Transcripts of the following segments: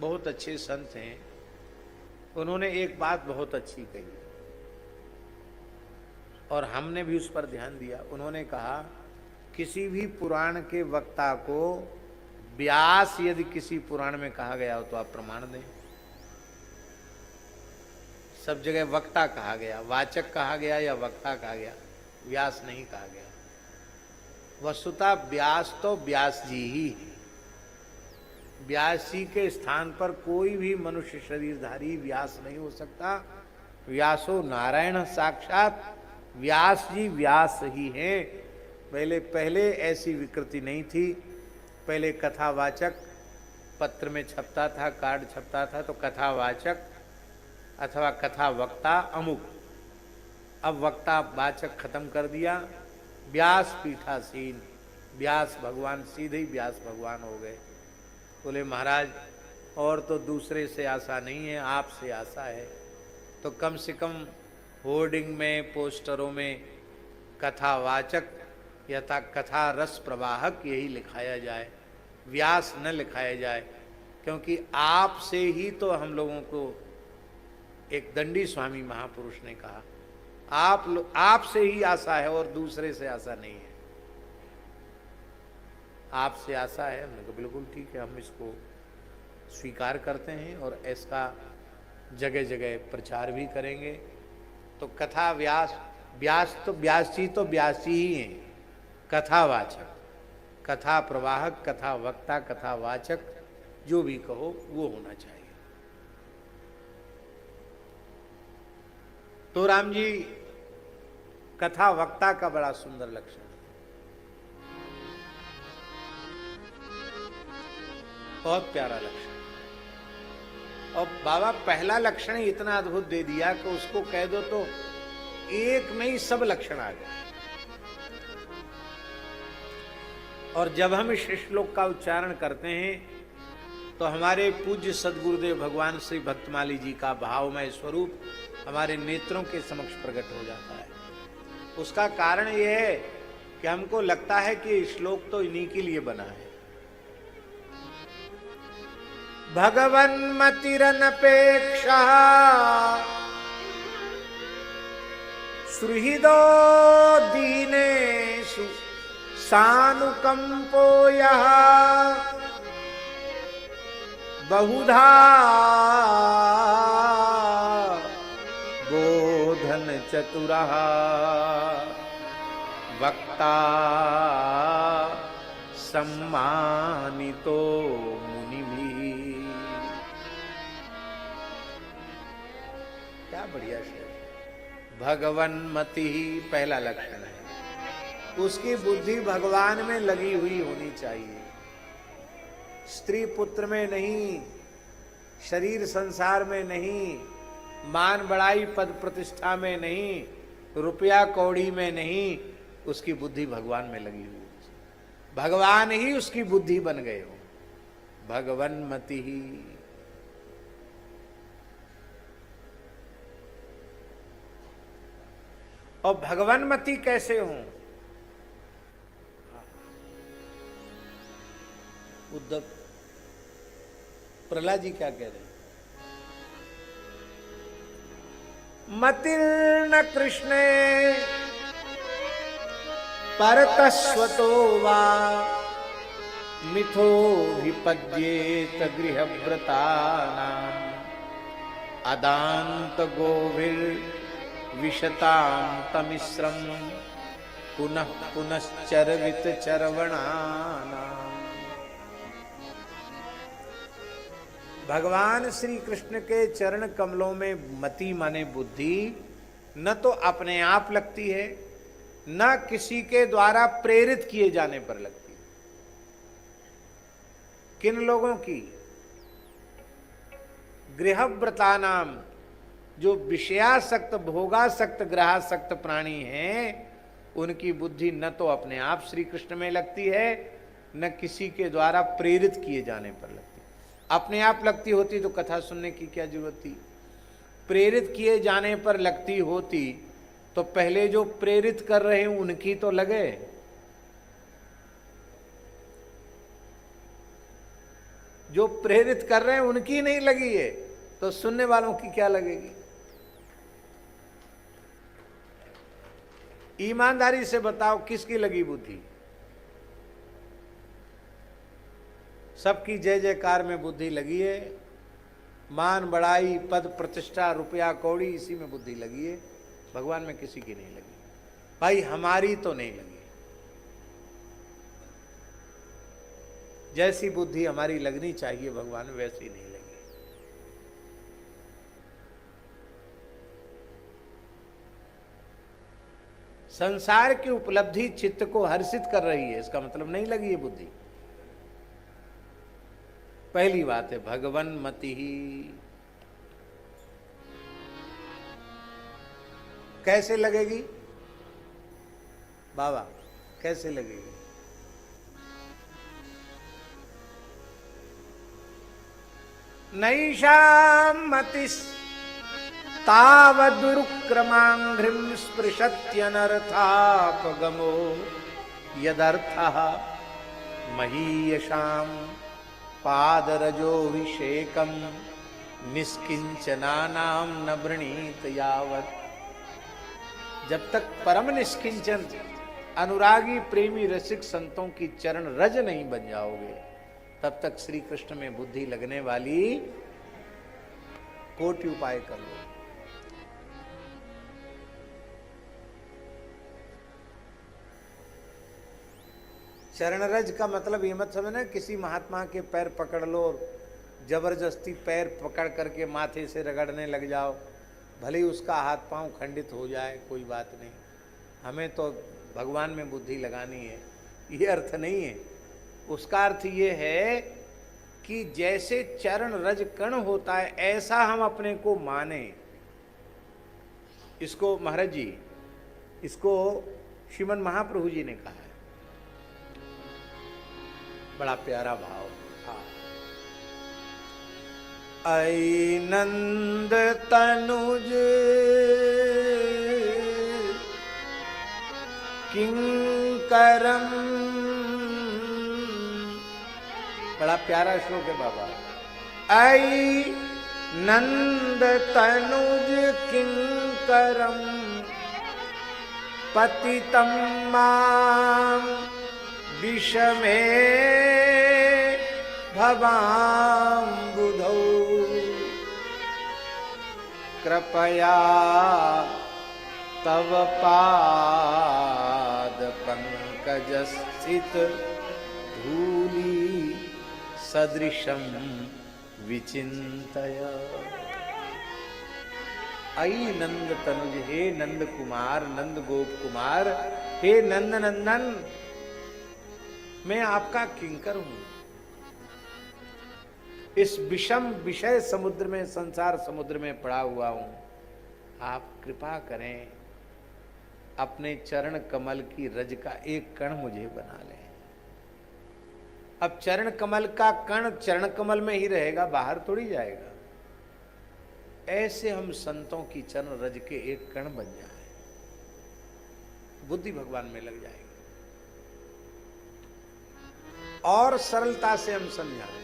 बहुत अच्छे संत हैं, उन्होंने एक बात बहुत अच्छी कही और हमने भी उस पर ध्यान दिया। उन्होंने कहा किसी भी पुराण के वक्ता को व्यास यदि किसी पुराण में कहा गया हो तो आप प्रमाण दें। सब जगह वक्ता कहा गया, वाचक कहा गया या वक्ता कहा गया, व्यास नहीं कहा गया। वस्तुतः व्यास तो व्यास जी ही है। व्यास जी के स्थान पर कोई भी मनुष्य शरीरधारी व्यास नहीं हो सकता। व्यासो नारायण साक्षात, व्यास जी व्यास ही हैं। पहले ऐसी विकृति नहीं थी। पहले कथावाचक पत्र में छपता था, कार्ड छपता था तो कथावाचक अथवा कथा वक्ता अमुक। अब वक्ता वाचक खत्म कर दिया, व्यास पीठासीन, व्यास भगवान, सीधे ही व्यास भगवान हो गए। बोले महाराज और तो दूसरे से आशा नहीं है, आपसे आशा है। तो कम से कम होर्डिंग में, पोस्टरों में कथावाचक यथा कथा रस प्रवाहक यही लिखाया जाए, व्यास न लिखाया जाए। क्योंकि आपसे ही तो हम लोगों को, एक दंडी स्वामी महापुरुष ने कहा, आपसे ही आशा है और दूसरे से आशा नहीं है। आपसे आशा है। हमने कहा बिल्कुल ठीक है, हम इसको स्वीकार करते हैं और इसका जगह जगह प्रचार भी करेंगे। तो कथा व्यास, व्यास तो व्यास जी ही हैं। कथावाचक, कथा प्रवाहक, कथा वक्ता, कथा वाचक, जो भी कहो वो होना चाहिए। तो राम जी कथा वक्ता का बड़ा सुंदर लक्षण है, बहुत प्यारा लक्षण। और बाबा पहला लक्षण ही इतना अद्भुत दे दिया कि उसको कह दो तो एक में ही सब लक्षण आ गए। और जब हम इस श्लोक का उच्चारण करते हैं तो हमारे पूज्य सदगुरुदेव भगवान श्री भक्तमाली जी का भावमय स्वरूप हमारे नेत्रों के समक्ष प्रकट हो जाता है। उसका कारण यह है कि हमको लगता है कि श्लोक तो इन्हीं के लिए बना है। भगवन् मतिरनपेक्षा सुहृदो दीनेषु सानुकंपो यः बहुधा बोधन चतुरः वक्ता सम्मानितो मुनिभिः। क्या बढ़िया शेर। भगवन्मति ही पहला लक्षण है, उसकी बुद्धि भगवान में लगी हुई होनी चाहिए, स्त्री पुत्र में नहीं, शरीर संसार में नहीं, मान बड़ाई पद प्रतिष्ठा में नहीं, रुपया कौड़ी में नहीं, उसकी बुद्धि भगवान में लगी हुई, भगवान ही उसकी बुद्धि बन गए हो। भगवन्मति ही। और भगवन्मति कैसे हूं? उद्धव प्रहलाद जी क्या कह रहे हैं? मतिर्न कृष्णे परतस्वतो वा मिथो विपद्येत गृहव्रतानां अदांत गोभिर विशतां तमिश्रम पुनः पुनश्चरवित चरवणानां। भगवान श्री कृष्ण के चरण कमलों में मति माने बुद्धि न तो अपने आप लगती है, न किसी के द्वारा प्रेरित किए जाने पर लगती है। किन लोगों की? गृहव्रतानाम, जो विषयासक्त भोगासक्त ग्रहासक्त प्राणी हैं, उनकी बुद्धि न तो अपने आप श्री कृष्ण में लगती है, न किसी के द्वारा प्रेरित किए जाने पर लगती है। अपने आप लगती होती तो कथा सुनने की क्या जरूरत थी? प्रेरित किए जाने पर लगती होती तो पहले जो प्रेरित कर रहे हैं उनकी तो लगे। जो प्रेरित कर रहे हैं उनकी नहीं लगी है, तो सुनने वालों की क्या लगेगी? ईमानदारी से बताओ किसकी लगी बुद्धि? सबकी जय जयकार में बुद्धि लगी है, मान बड़ाई पद प्रतिष्ठा रुपया कौड़ी इसी में बुद्धि लगी है, भगवान में किसी की नहीं लगी। भाई हमारी तो नहीं लगी। जैसी बुद्धि हमारी लगनी चाहिए भगवान में वैसी नहीं लगी। संसार की उपलब्धि चित्त को हर्षित कर रही है, इसका मतलब नहीं लगी है बुद्धि। पहली बात है भगवन मति ही। कैसे लगेगी बाबा, कैसे लगेगी? नैषां मतिस् तावदुरुक्रमांघ्रिं स्पृशत्यनर्थापगमो यदर्थः महीयशां पादरजोभिषेकं निष्किंचनानां न वृणीत यावत्। जब तक परम निष्किंचन अनुरागी प्रेमी रसिक संतों की चरण रज नहीं बन जाओगे, तब तक श्री कृष्ण में बुद्धि लगने वाली कोटि उपाय कर लो। चरण रज का मतलब ये मत समझना किसी महात्मा के पैर पकड़ लो और जबरदस्ती पैर पकड़ करके माथे से रगड़ने लग जाओ, भले ही उसका हाथ पांव खंडित हो जाए, कोई बात नहीं। हमें तो भगवान में बुद्धि लगानी है, ये अर्थ नहीं है। उसका अर्थ ये है कि जैसे चरण रज कण होता है ऐसा हम अपने को माने। इसको महाराज जी, इसको श्रीमन महाप्रभु जी ने कहा है, बड़ा प्यारा भाव। ऐ नंद तनुज किंकरम, बड़ा प्यारा श्लोक है बाबा। ऐ नंद तनुज किंकरम पतितं मां विषमे भवाम्बुधौ कृपया तव पाद पंकजस्थित धूलि सदृशं विचिन्तय। आई नंद तनुज, हे नंद कुमार, नंद गोप कुमार, हे नंद नंदन, मैं आपका किंकर हूं। इस विषम विषय समुद्र में, संसार समुद्र में पड़ा हुआ हूं। आप कृपा करें, अपने चरण कमल की रज का एक कण मुझे बना लें। अब चरण कमल का कण चरण कमल में ही रहेगा, बाहर थोड़ी जाएगा। ऐसे हम संतों की चरण रज के एक कण बन जाए, बुद्धि भगवान में लग जाएगी। और सरलता से हम समझाएं,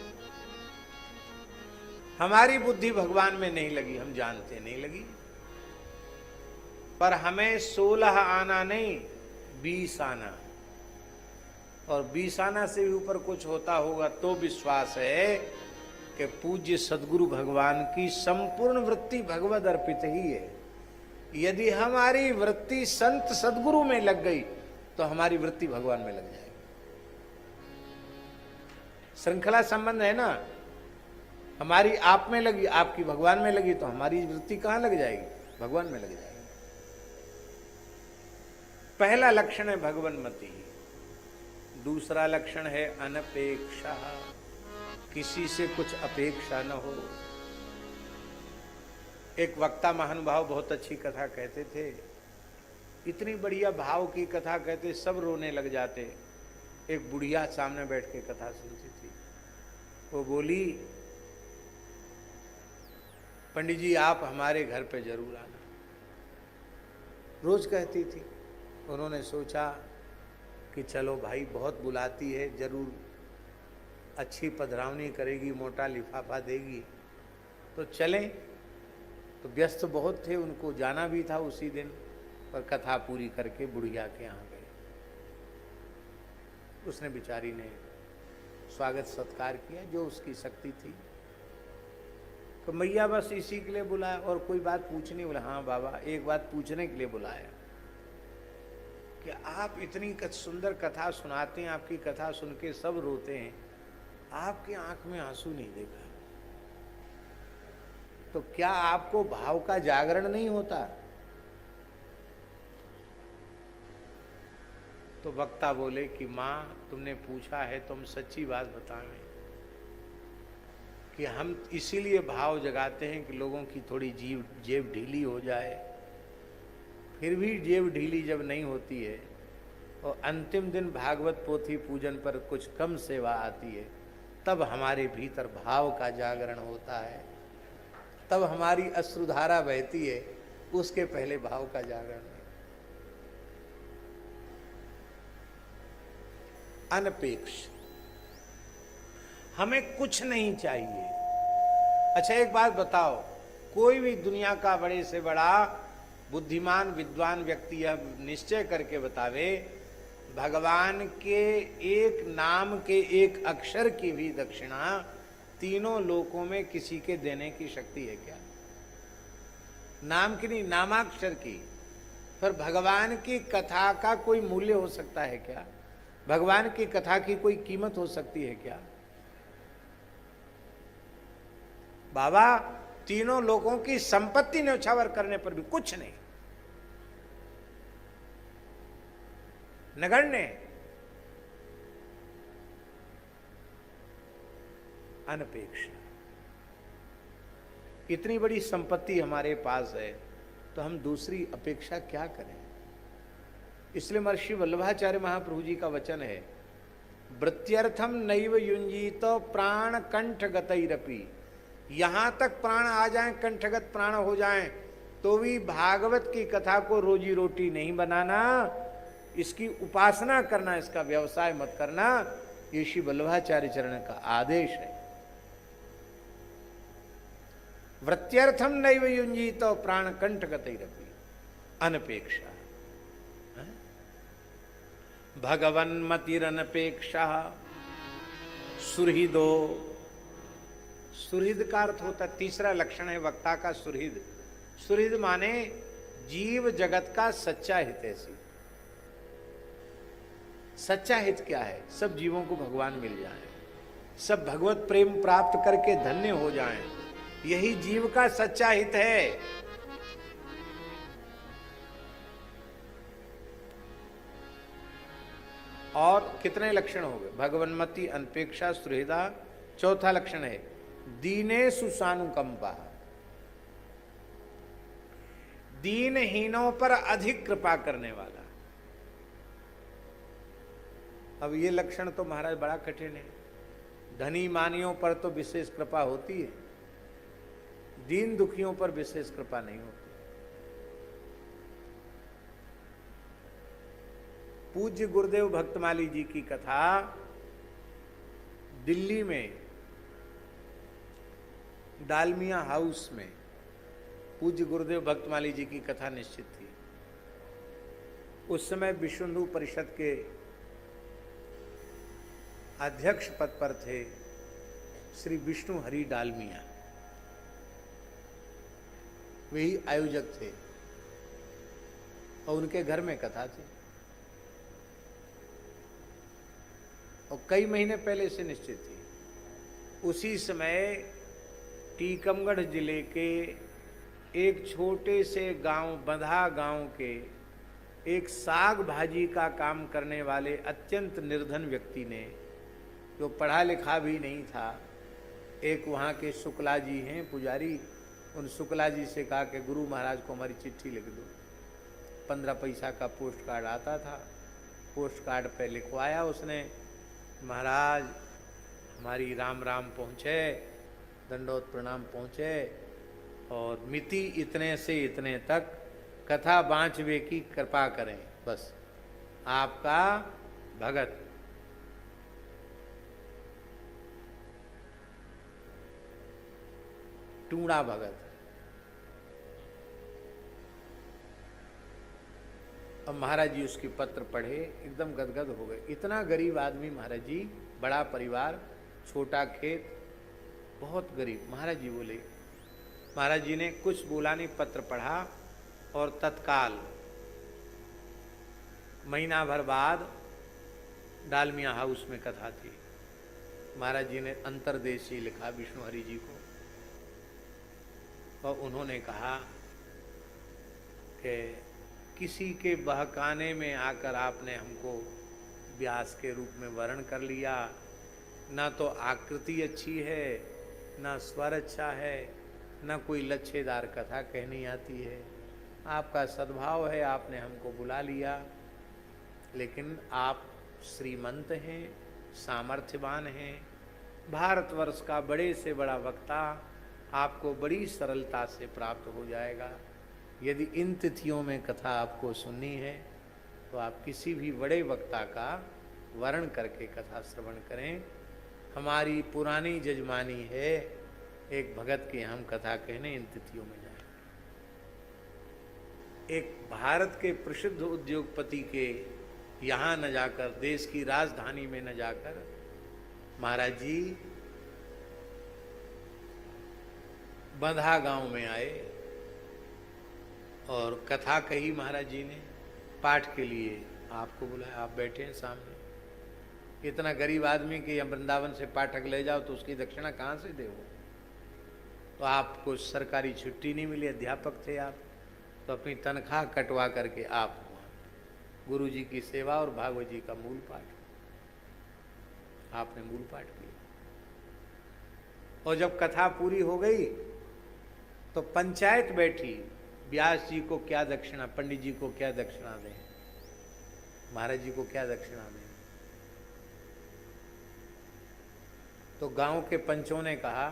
हमारी बुद्धि भगवान में नहीं लगी, हम जानते नहीं लगी, पर हमें 16 आना नहीं 20 आना, और 20 आना से भी ऊपर कुछ होता होगा तो विश्वास है कि पूज्य सदगुरु भगवान की संपूर्ण वृत्ति भगवद अर्पित ही है। यदि हमारी वृत्ति संत सदगुरु में लग गई तो हमारी वृत्ति भगवान में लग जाएगी। श्रृंखला संबंध है ना, हमारी आप में लगी, आपकी भगवान में लगी, तो हमारी वृत्ति कहां लग जाएगी? भगवान में लग जाएगी। पहला लक्षण है भगवन्मति, दूसरा लक्षण है अनपेक्षा, किसी से कुछ अपेक्षा न हो। एक वक्ता महानुभाव बहुत अच्छी कथा कहते थे, इतनी बढ़िया भाव की कथा कहते, सब रोने लग जाते। एक बुढ़िया सामने बैठ के कथा सुनती थी, वो बोली, पंडित जी आप हमारे घर पे जरूर आना। रोज कहती थी। उन्होंने सोचा कि चलो भाई बहुत बुलाती है, जरूर अच्छी पधरावनी करेगी, मोटा लिफाफा देगी तो चलें। तो व्यस्त बहुत थे, उनको जाना भी था उसी दिन, पर कथा पूरी करके बुढ़िया के यहाँ गए। उसने बेचारी ने स्वागत सत्कार किया जो उसकी शक्ति थी। तो मैया बस इसी के लिए बुलाया और कोई बात पूछने बोला। हाँ बाबा, एक बात पूछने के लिए बुलाया कि आप इतनी सुंदर कथा सुनाते हैं, आपकी कथा सुन के सब रोते हैं, आपकी आंख में आंसू नहीं देखा, तो क्या आपको भाव का जागरण नहीं होता? तो वक्ता बोले कि माँ, तुमने पूछा है तो हम सच्ची बात बताएं कि हम इसीलिए भाव जगाते हैं कि लोगों की थोड़ी जेब ढीली हो जाए। फिर भी जेब ढीली जब नहीं होती है और अंतिम दिन भागवत पोथी पूजन पर कुछ कम सेवा आती है, तब हमारे भीतर भाव का जागरण होता है, तब हमारी अश्रुधारा बहती है, उसके पहले भाव का जागरण नहीं। अनपेक्ष, हमें कुछ नहीं चाहिए। अच्छा एक बात बताओ, कोई भी दुनिया का बड़े से बड़ा बुद्धिमान विद्वान व्यक्ति यह निश्चय करके बतावे भगवान के एक नाम के एक अक्षर की भी दक्षिणा तीनों लोकों में किसी के देने की शक्ति है क्या? नाम की नहीं, नामाक्षर की। पर भगवान की कथा का कोई मूल्य हो सकता है क्या? भगवान की कथा की कोई कीमत हो सकती है क्या? बाबा, तीनों लोगों की संपत्ति न्यौछावर करने पर भी कुछ नहीं, नगण्य, अनपेक्ष। इतनी बड़ी संपत्ति हमारे पास है तो हम दूसरी अपेक्षा क्या करें? इसलिए महर्षि वल्लभाचार्य महाप्रभु जी का वचन है, वृत्त्यर्थम नैव युंजीत प्राण कंठगतैरपि। यहां तक प्राण आ जाएं, कंठगत प्राण हो जाएं, तो भी भागवत की कथा को रोजी रोटी नहीं बनाना, इसकी उपासना करना, इसका व्यवसाय मत करना। ये श्री वल्लभाचार्य चरण का आदेश है। वृत्त्यर्थम नैव युंजीत प्राण कंठगतैरपि अनपेक्षा। भगवन्मतिरनपेक्षा सुहृदो। सुहृद का अर्थ होता, तीसरा लक्षण है वक्ता का सुहृद। सुहृद माने जीव जगत का सच्चा हितैषी। सच्चा हित क्या है? सब जीवों को भगवान मिल जाए, सब भगवत प्रेम प्राप्त करके धन्य हो जाएं, यही जीव का सच्चा हित है। और कितने लक्षण हो गए? भगवन्मति, अनपेक्षा, सुहृदा। चौथा लक्षण है दीने सुसानुकंपा। दीनहीनों पर अधिक कृपा करने वाला। अब ये लक्षण तो महाराज बड़ा कठिन है। धनी मानियों पर तो विशेष कृपा होती है, दीन दुखियों पर विशेष कृपा नहीं होती। पूज्य गुरुदेव भक्तमाली जी की कथा दिल्ली में डालमिया हाउस में पूज्य गुरुदेव भक्तमाली जी की कथा निश्चित थी। उस समय विश्व हिंदू परिषद के अध्यक्ष पद पर थे श्री विष्णु हरि डालमिया, वही आयोजक थे और उनके घर में कथा थी और कई महीने पहले से निश्चित थी। उसी समय टीकमगढ़ जिले के एक छोटे से गांव बंधा गांव के एक साग भाजी का काम करने वाले अत्यंत निर्धन व्यक्ति ने, जो पढ़ा लिखा भी नहीं था, एक वहाँ के शुक्ला जी हैं पुजारी, उन शुक्ला जी से कहा कि गुरु महाराज को हमारी चिट्ठी लिख दो। 15 पैसा का पोस्ट कार्ड आता था, पोस्ट कार्ड पे लिखवाया उसने, महाराज हमारी राम राम पहुँचे, दंडोत प्रणाम पहुँचे और मिति इतने से इतने तक कथा बाँचवे की कृपा करें, बस आपका भगत। टूणा भगत। अब महाराज जी उसकी पत्र पढ़े, एकदम गदगद हो गए। इतना गरीब आदमी महाराज जी, बड़ा परिवार, छोटा खेत, बहुत गरीब। महाराज जी बोले, महाराज जी ने कुछ बोला नहीं, पत्र पढ़ा और तत्काल महीना भर बाद डालमिया हाउस में कथा थी। महाराज जी ने अंतर्देशी लिखा विष्णु हरि जी को, और उन्होंने कहा कि किसी के बहकाने में आकर आपने हमको व्यास के रूप में वर्ण कर लिया। ना तो आकृति अच्छी है, ना स्वर अच्छा है, ना कोई लच्छेदार कथा कहनी आती है। आपका सद्भाव है, आपने हमको बुला लिया, लेकिन आप श्रीमंत हैं, सामर्थ्यवान हैं, भारतवर्ष का बड़े से बड़ा वक्ता आपको बड़ी सरलता से प्राप्त हो जाएगा। यदि इन तिथियों में कथा आपको सुननी है तो आप किसी भी बड़े वक्ता का वर्ण करके कथा श्रवण करें। हमारी पुरानी जजमानी है, एक भगत की हम कथा कहने इन तिथियों में जाएं। एक भारत के प्रसिद्ध उद्योगपति के यहाँ न जाकर, देश की राजधानी में न जाकर, महाराज जी बंधा गांव में आए और कथा कही। महाराज जी ने पाठ के लिए आपको बुलाया, आप बैठे हैं सामने। इतना गरीब आदमी कि यहाँ वृंदावन से पाठक ले जाओ तो उसकी दक्षिणा कहाँ से दे? तो आपको सरकारी छुट्टी नहीं मिली, अध्यापक थे आप, तो अपनी तनख्वाह कटवा करके आप गुरु जी की सेवा और भागवत जी का मूल पाठ, आपने मूल पाठ किया। और जब कथा पूरी हो गई तो पंचायत बैठी, व्यास जी को क्या दक्षिणा, पंडित जी को क्या दक्षिणा दें, महाराज जी को क्या दक्षिणा दें। तो गांव के पंचों ने कहा,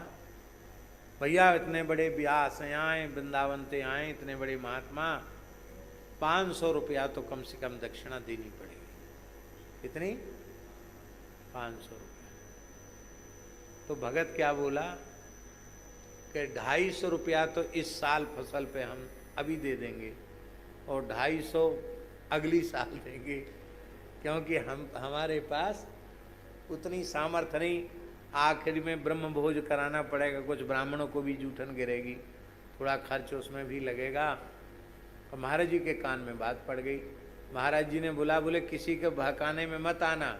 भैया इतने बड़े व्यास आए, वृंदावन से आए, इतने बड़े महात्मा, 500 रुपया तो कम से कम दक्षिणा देनी पड़ेगी। कितनी? 500 रुपया। तो भगत क्या बोला कि 250 रुपया तो इस साल फसल पे हम अभी दे देंगे और 250 अगली साल देंगे, क्योंकि हमारे पास उतनी सामर्थ्य नहीं। आखिर में ब्रह्म भोज कराना पड़ेगा, कुछ ब्राह्मणों को भी जूठन गिरेगी, थोड़ा खर्च उसमें भी लगेगा। और महाराज जी के कान में बात पड़ गई। महाराज जी ने बोले किसी के बहकाने में मत आना,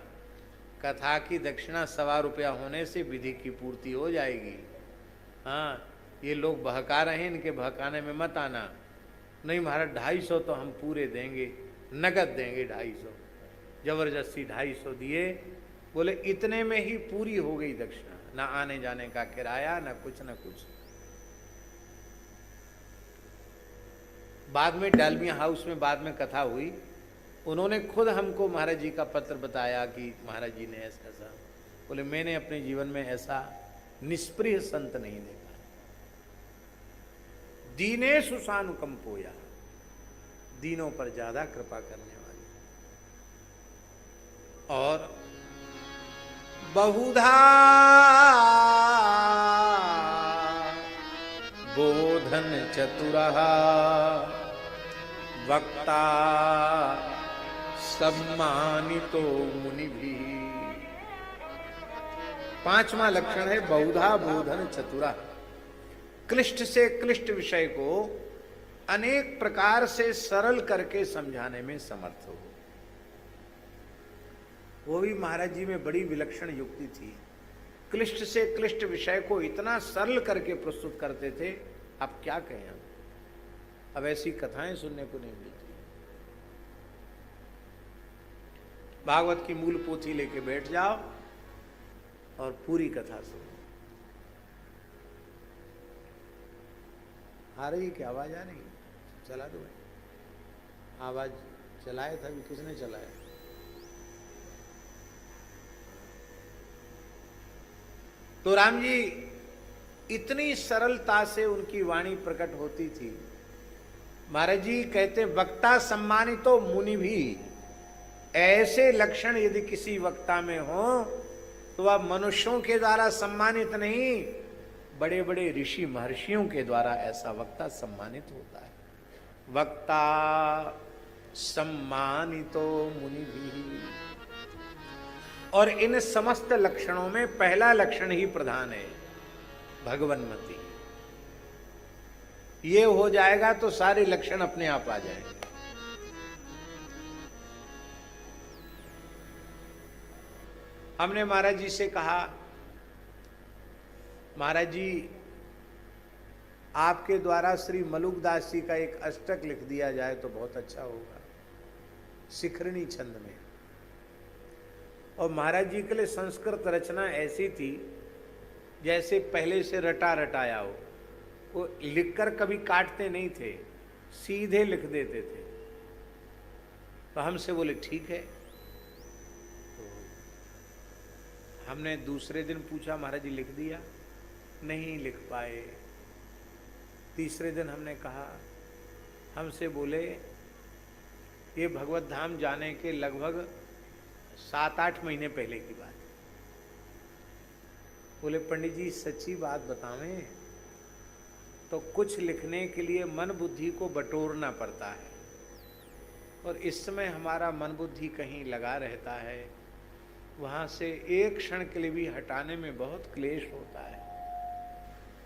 कथा की दक्षिणा 1.25 रुपया होने से विधि की पूर्ति हो जाएगी। हाँ, ये लोग बहका रहे हैं, इनके बहकाने में मत आना। नहीं महाराज 250 तो हम पूरे देंगे, नगद देंगे 250। जबरदस्ती 250 दिए। बोले इतने में ही पूरी हो गई दक्षिणा, ना आने जाने का किराया, ना कुछ ना कुछ। बाद में डालमिया हाउस में बाद में कथा हुई, उन्होंने खुद हमको महाराज जी का पत्र बताया कि महाराज जी ने ऐसा ऐसा। बोले मैंने अपने जीवन में ऐसा निष्प्रिय संत नहीं देखा। दीनेषु सानुकंपोया, दीनों पर ज्यादा कृपा करने वाले। और बहुधा बोधन चतुरः वक्ता सम्मानितो मुनिभिः। 5वां लक्षण है बहुधा बोधन चतुरा। क्लिष्ट से क्लिष्ट विषय को अनेक प्रकार से सरल करके समझाने में समर्थ हो। वो भी महाराज जी में बड़ी विलक्षण युक्ति थी। क्लिष्ट से क्लिष्ट विषय को इतना सरल करके प्रस्तुत करते थे, अब क्या कहें। अब ऐसी कथाएं सुनने को नहीं मिलती। भागवत की मूल पोथी लेके बैठ जाओ और पूरी कथा सुनो। आ रही क्या आवाज? आ रही? चला दो भाई। आवाज चलाया था, अभी किसने चलाया? तो राम जी इतनी सरलता से उनकी वाणी प्रकट होती थी। महाराज जी कहते वक्ता सम्मानितो मुनि भी। ऐसे लक्षण यदि किसी वक्ता में हो तो वह मनुष्यों के द्वारा सम्मानित नहीं, बड़े बड़े ऋषि महर्षियों के द्वारा ऐसा वक्ता सम्मानित होता है। वक्ता सम्मानितो मुनि भी। और इन समस्त लक्षणों में पहला लक्षण ही प्रधान है, भगवन्मति। ये हो जाएगा तो सारे लक्षण अपने आप आ जाएंगे। हमने महाराज जी से कहा, महाराज जी आपके द्वारा श्री मलुकदास जी का एक अष्टक लिख दिया जाए तो बहुत अच्छा होगा, शिखरणी छंद में। और महाराज जी के लिए संस्कृत रचना ऐसी थी जैसे पहले से रटा रटाया हो। वो लिखकर कभी काटते नहीं थे, सीधे लिख देते थे। तो हमसे बोले ठीक है। तो हमने दूसरे दिन पूछा, महाराज जी लिख दिया? नहीं लिख पाए। तीसरे दिन हमने कहा, हमसे बोले ये भगवत धाम जाने के लगभग 7-8 महीने पहले की बात। बोले पंडित जी सच्ची बात बतावें तो कुछ लिखने के लिए मन बुद्धि को बटोरना पड़ता है, और इस समय हमारा मन बुद्धि कहीं लगा रहता है, वहाँ से एक क्षण के लिए भी हटाने में बहुत क्लेश होता है।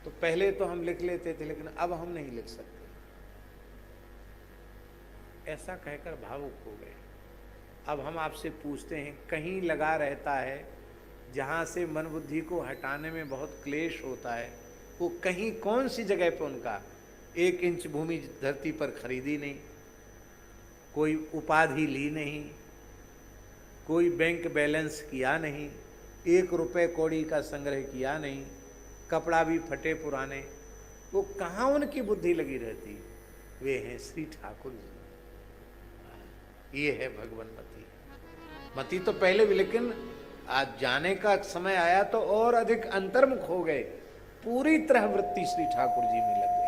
तो पहले तो हम लिख लेते थे, लेकिन अब हम नहीं लिख सकते। ऐसा कहकर भावुक हो गए। अब हम आपसे पूछते हैं, कहीं लगा रहता है जहाँ से मन बुद्धि को हटाने में बहुत क्लेश होता है, वो कहीं कौन सी जगह पर उनका 1 इंच भूमि धरती पर खरीदी नहीं, कोई उपाधि ली नहीं, कोई बैंक बैलेंस किया नहीं, 1 रुपये कौड़ी का संग्रह किया नहीं, कपड़ा भी फटे पुराने, वो कहाँ उनकी बुद्धि लगी रहती? वे हैं श्री ठाकुर जी। ये है भगवन्मति। मति तो पहले भी, लेकिन आज जाने का समय आया तो और अधिक अंतर्मुख हो गए, पूरी तरह वृत्ति श्री ठाकुर जी में लग गई।